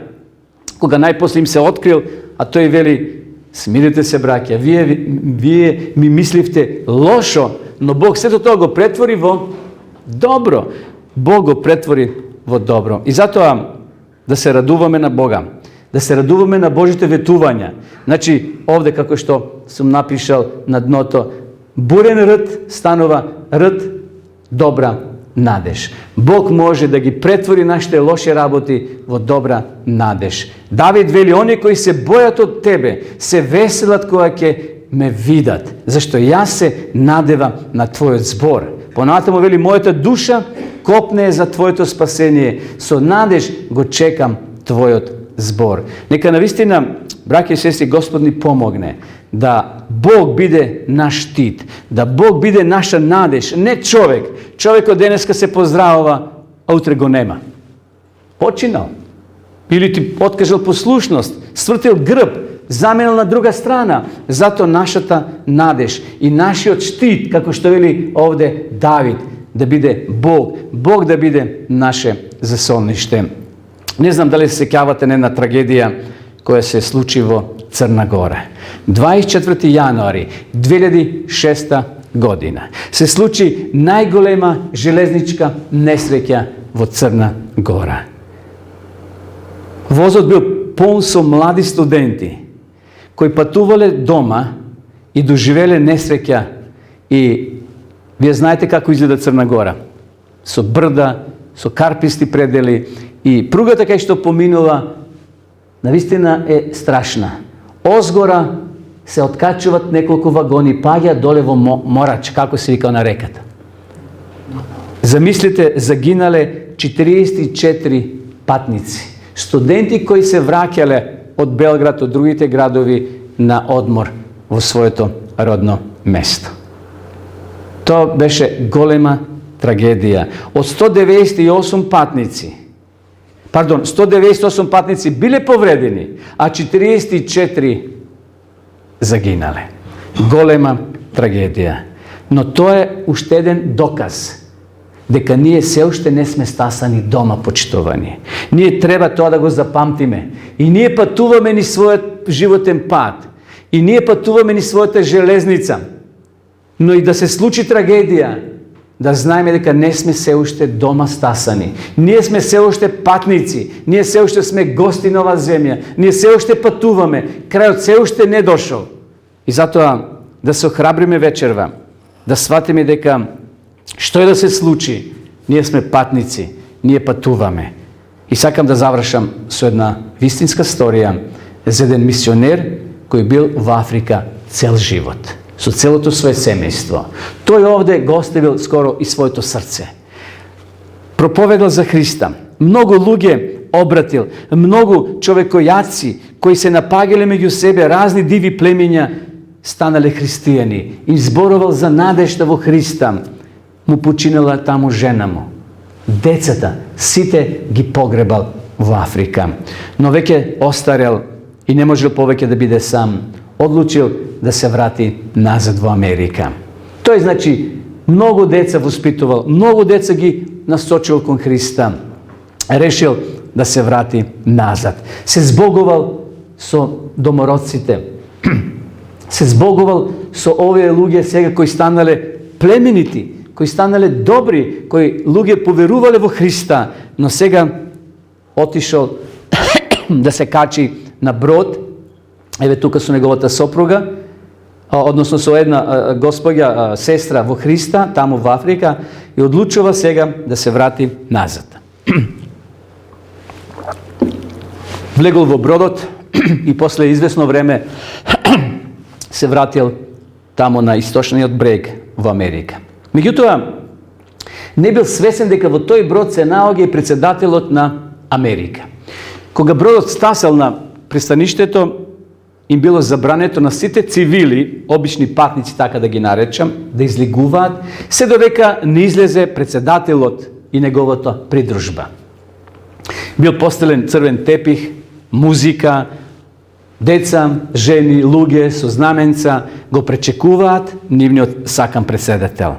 кога најпосле им се открил, а тој вели: смирите се, браќа, вие ми мисливте лошо, но Бог сето тоа го претвори во добро. Бог го претвори во добро. И затоа да се радуваме на Бога, да се радуваме на Божите ветувања. Значи, овде како што сум напишал на дното, бурен рд станува рд добра надеж. Бог може да ги претвори нашите лоши работи во добра надеж. Давид вели: они кои се бојат од тебе, се веселат кога ќе ме видат, зашто јас се надевам на твојот збор. Понатаму вели: мојата душа копне за твоето спасение, со надеж го чекам твојот збор. Нека навистина, браќи и сестри, Господ ни помогне да Бог биде наш штит, да Бог биде наша надеж, не човек. Човекот денеска се поздравува, а утре го нема. Починал. Или ти откажал послушност, свртил грб, заменил на друга страна. Зато нашата надеж и нашиот штит, како што вели овде Давид, да биде Бог. Бог да биде наше засолниште. Не знам дали се сеќавате на една трагедија која се случи во Црна Гора. 24. јануари 2006 година се случи најголема железничка несреќа во Црна Гора. Возот бил полн со млади студенти кои патувале дома и доживеле несреќа. И вие знаете како изгледа Црна Гора. Со брда, со карписти предели, и пругата кај што поминува навистина е страшна. Озгора се откачуват неколку вагони, паѓа доле во Морач, како се вика на реката. Замислите, загинале 44 патници. Студенти кои се враќале од Белград, од другите градови на одмор во своето родно место. Тоа беше голема трагедија. Од 198 патници биле повредени, а 44 загинале. Голема трагедија. Но тоа е уште еден доказ дека ние се уште не сме стасани дома, почитувани. Ние треба тоа да го запамтиме. И ние патуваме ни својот животен пат. И ние патуваме ни својата железница. Но и да се случи трагедија, да знаеме дека не сме се уште дома стасани. Ние сме се уште патници. Ние се уште сме гости на оваа земја. Ние се уште патуваме. Крајот се уште не дошол. И затоа да се охрабриме вечерва. Да сватиме дека што е да се случи, ние сме патници, ние патуваме. И сакам да завршам со една вистинска сторија за еден мисионер кој бил во Африка цел живот, со целото свое семејство. Тој овде го оставил скоро и своето срце. Проповедал за Христа. Многу луѓе обратил, многу човекојаци кои се напагеле меѓу себе, разни диви племиња станале христијани. Им зборувал за надежда во Христа. Му починала таму жена му. Децата, сите ги погребал во Африка. Но веќе остарел и не можел повеќе да биде сам. Одлучил да се врати назад во Америка. Тој значи многу деца воспитувал, многу деца ги насочил кон Христа. Решил да се врати назад. Се збогувал со домородците. Се збогувал со овие луѓе сега кои станале племенити, кои станале добри, кои луѓе поверувале во Христа, но сега отишол да се качи на брод, еве тука со неговата сопруга, односно со една госпоѓа, сестра во Христа, таму во Африка, и одлучува сега да се врати назад. Влегол во бродот и после известно време се вратил таму на источниот брег во Америка. Меѓутоа, не бил свесен дека во тој брод се наоѓа и председателот на Америка. Кога бродот стасал на пристаништето, им било забрането на сите цивили, обични патници, така да ги наречам, да излегуваат, се додека не излезе председателот и неговата придружба. Бил постелен црвен тепих, музика, деца, жени, луѓе со знаменца го пречекуваат нивниот сакан председател.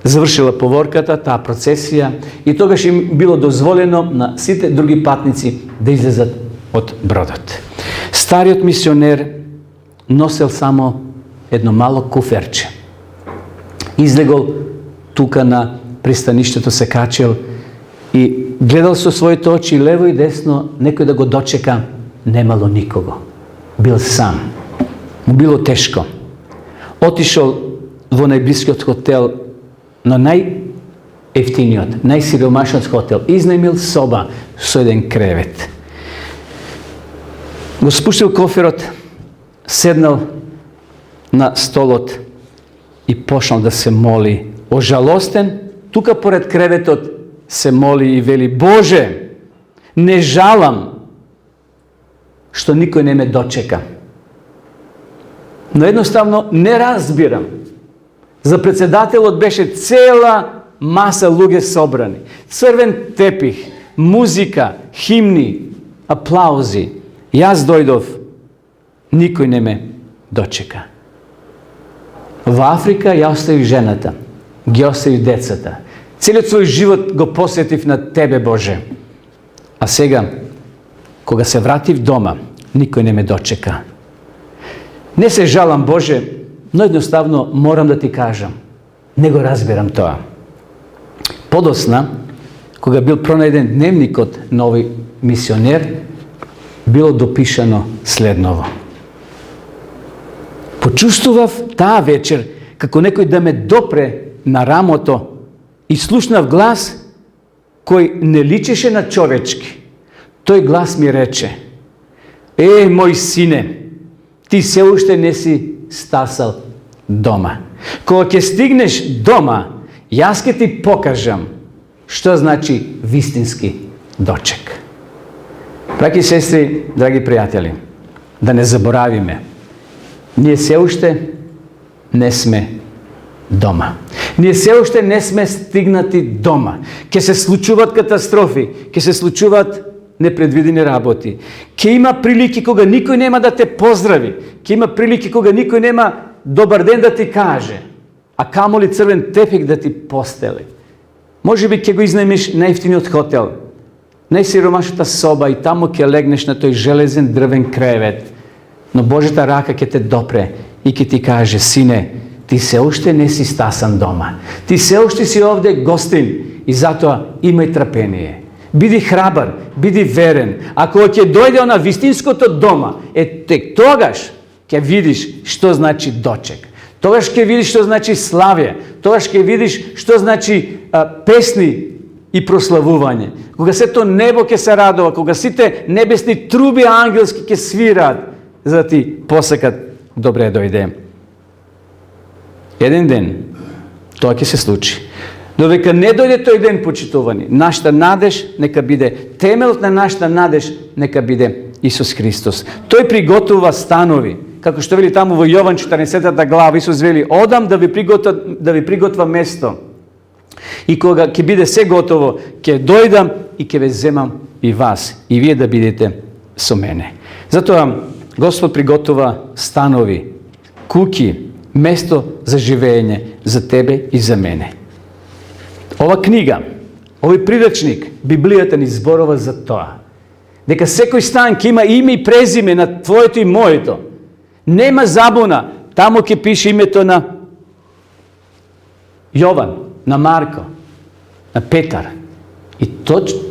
Завршила поворката, таа процесија, и тогаш им било дозволено на сите други патници да излезат од бродот. Стариот мисионер носел само едно мало куферче. Излегол тука на пристаништето, се качил и гледал со своите очи лево и десно некој да го дочека. Немало никого. Бил сам. Му било тешко. Отишол во најблискиот хотел, но најефтиниот, најсиромашниот хотел. Изнајмил соба со еден кревет. Го спуштил коферот, седнал на столот и почнал да се моли. Ожалостен, тука поред креветот се моли и вели: Боже, не жалам што никој не ме дочека. Но едноставно не разбирам. За председателот беше цела маса луѓе собрани. Црвен тепих, музика, химни, аплаузи. Јас дојдов, никој не ме дочека. Во Африка ја оставив жената, ги оставив децата. Целиот свој живот го посветив на Тебе, Боже. А сега, кога се вратив дома, никој не ме дочека. Не се жалам, Боже, но едноставно морам да ти кажам, не го разбирам тоа. Подосна, кога бил пронајден дневникот на овој мисионер, било допишано следново: почувствував таа вечер како некој да ме допре на рамото и слушнав глас кој не личеше на човечки. Тој глас ми рече: мој сине, ти се уште не си стасал дома. Кога ќе стигнеш дома, јас ќе ти покажам што значи вистински дочек. Браќи и сестри, драги пријатели, да не заборавиме, ние се уште не сме дома. Ние се уште не сме стигнати дома. Ке се случуваат катастрофи, ке се случуваат непредвидени работи. Ке има прилики кога никој нема да те поздрави, ке има прилики кога никој нема добар ден да ти каже. a kamoli crven tepih da ti posteli. Može bi ke go iznajmiš najjeftiniji hotel, najsiromašnija soba i tamo ke legneš na toj železen drven krevet, no Božja raka ke te dopre i ke ti kaže, sine, ti se ušte nesi stasan doma, ti se ušte si ovde gostin i zato imaj trapenije. Bidi hrabar, bidi veren. Ako će dojde ona vistinsko to doma, tek togaš ke vidiš što znači doček. Togaš ke vidiš što znači slavje. Togaš ke vidiš što znači pesni i proslavuvanje. Koga se to nebo ke se radova, koga si te nebesni trubi angelski ke svirat, za ti posakad dobre dojde. Jedan den to ke se sluči. Doveka ne dojde toj den počituvani, našta nadež neka bide, temeljna našta nadež neka bide Isus Hristos. Той приготува станови, како што вели таму во Јован 14 глава, Исус вели, одам да ви приготва место. И кога ќе биде се готово, ќе дојдам и ќе ве земам и вас, и вие да бидете со мене. Затоа Господ приготува станови, куќи, место за живење за тебе и за мене. Ова книга, овој прирачник, Библијата ни зборува за тоа. Дека секој стан ќе има име и презиме на твоето и моето. Нема забуна. Тамо ќе пише името на Јован, на Марко, на Петар. И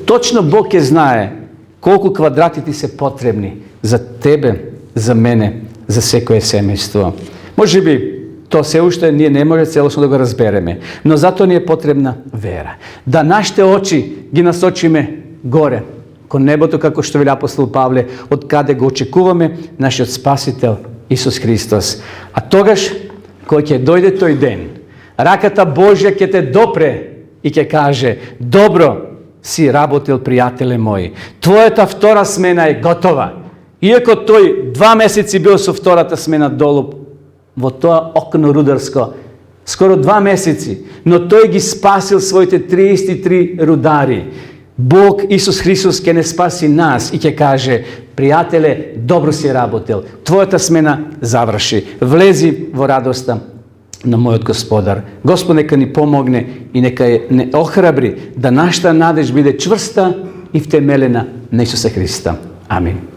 точно Бог ќе знае колку квадрати ти се потребни за тебе, за мене, за секое семејство. Може би то се уште ние не може целосно да го разбереме, но зато ни е потребна вера. Да нашите очи ги насочиме горе, кон небото, како што вели апостол Павле, од каде го очекуваме нашиот Спасител Исус Христос. А тогаш, кој ќе дојде тој ден, раката Божја ќе те допре и ќе каже, добро си работил, пријателе мои, твојата втора смена е готова. Иако тој 2 месеци бил со втората смена долу во тоа окно рударско, скоро 2 месеци, но тој ги спасил своите 33 рудари. Бог, Исус Христос, ќе не спаси нас и ќе каже, пријателе, добро си работил, твојата смена заврши, влези во радоста на мојот Господар. Господ нека ни помогне и нека не охрабри да нашата надеж биде чврста и втемелена на Исуса Христа. Амин.